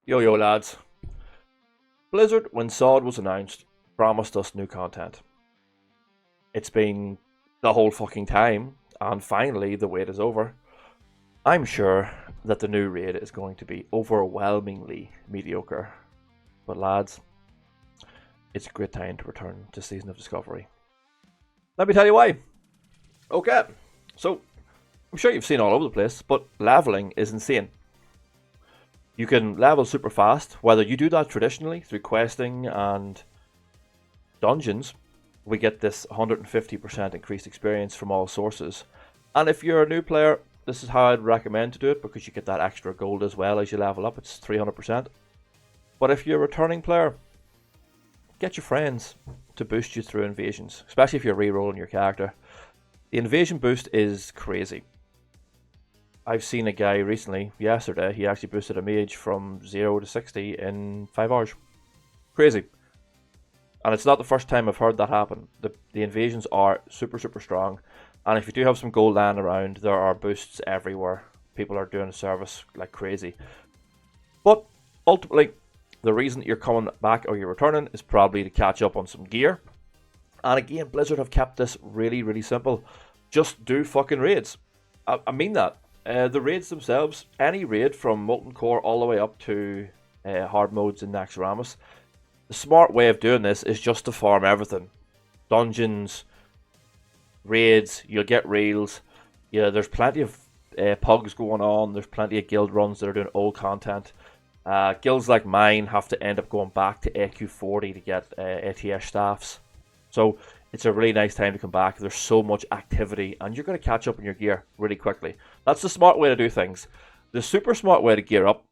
Yo lads. Blizzard, when SOD was announced, promised us new content. It's been the whole fucking time, and finally the wait is over. I'm sure that the new raid is going to be overwhelmingly mediocre. But lads, it's a great time to return to Season of Discovery. Let me tell you why. Okay, so I'm sure you've seen all over the place, but leveling is insane. You can level super fast, whether you do that traditionally through questing and dungeons. We get this 150% increased experience from all sources. And if you're a new player, this is how I'd recommend to do it, because you get that extra gold as well as you level up. It's 300%. But if you're a returning player, get your friends to boost you through invasions, especially if you're re-rolling your character. The invasion boost is crazy. I've seen a guy recently, yesterday, he actually boosted a mage from 0 to 60 in 5 hours. Crazy. And it's not the first time I've heard that happen. The invasions are super strong. And if you do have some gold land around, there are boosts everywhere. People are doing service like crazy. But ultimately, the reason you're coming back or you're returning is probably to catch up on some gear. And again, Blizzard have kept this really simple. Just do fucking raids. I mean that. The raids themselves, any raid from Molten Core all the way up to hard modes in Naxxramas, the smart way of doing this is just to farm everything. Dungeons, raids, you'll get rails. Yeah, there's plenty of pugs going on. There's plenty of guild runs that are doing old content. Guilds like mine have to end up going back to AQ40 to get ATS staffs. So it's a really nice time to come back. There's so much activity and you're going to catch up on your gear really quickly. That's the smart way to do things. The super smart way to gear up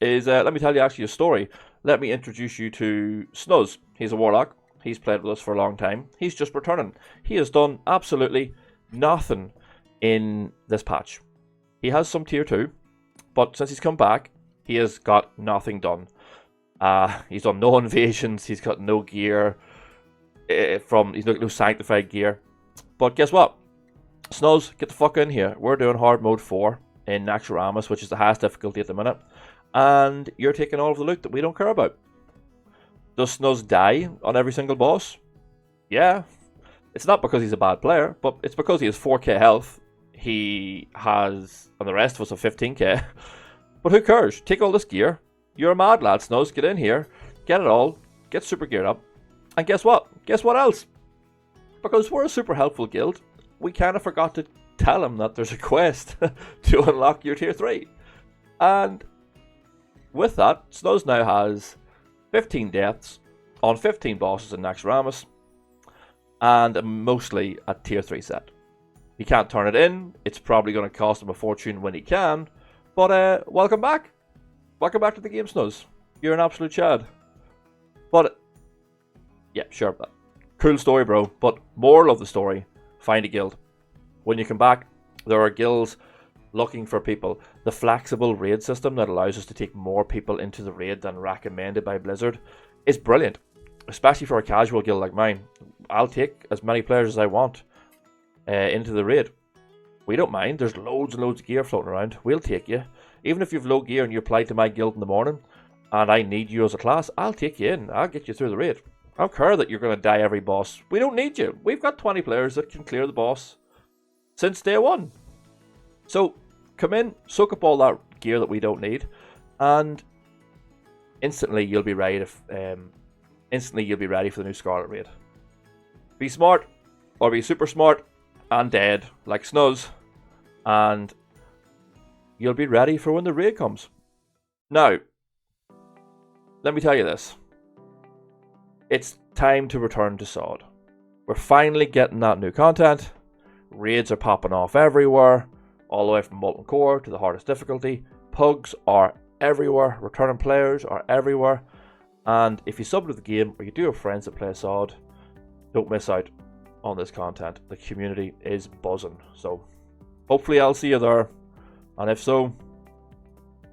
is, let me tell you actually a story. Let me introduce you to Snuz. He's a warlock. He's played with us for a long time. He's just returning. He has done absolutely nothing in this patch. He has some tier 2, but since he's come back, he has got nothing done. He's done no invasions. He's got no gear. He's got no sanctified gear. But guess what? Snuz, get the fuck in here. We're doing hard mode 4 in Naxxramas, which is the highest difficulty at the minute. And you're taking all of the loot that we don't care about. Does Snuz die on every single boss? Yeah. It's not because he's a bad player, but it's because he has 4k health. He has, and the rest of us have 15k. But who cares? Take all this gear. You're a mad lad, Snuz. Get in here. Get it all. Get super geared up. And guess what? Guess what else? Because we're a super helpful guild, we kind of forgot to tell him that there's a quest to unlock your tier 3. And with that, Snuz now has 15 deaths on 15 bosses in Naxxramas, and mostly a tier 3 set. He can't turn it in. It's probably going to cost him a fortune when he can. But welcome back. Welcome back to the game, Snuz. You're an absolute chad. But yeah, sure. Cool story, bro. But moral of the story, find a guild. When you come back, there are guilds looking for people. The flexible raid system that allows us to take more people into the raid than recommended by Blizzard is brilliant. Especially for a casual guild like mine. I'll take as many players as I want into the raid. We don't mind. There's loads and loads of gear floating around. We'll take you. Even if you've low gear and you apply to my guild in the morning and I need you as a class, I'll take you in. I'll get you through the raid. I don't care that you're going to die every boss. We don't need you. We've got 20 players that can clear the boss since day 1. So come in, soak up all that gear that we don't need, and instantly you'll be ready for the new Scarlet raid. Be smart, or be super smart and dead like Snuz, and you'll be ready for when the raid comes. Now, let me tell you this. It's time to return to SOD. We're finally getting that new content. Raids are popping off everywhere, all the way from Molten Core to the hardest difficulty. Pugs are everywhere. Returning players are everywhere. And if you sub to the game or you do have friends that play SOD, don't miss out on this content. The community is buzzing. So hopefully I'll see you there. And if so,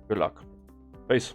good luck. Peace.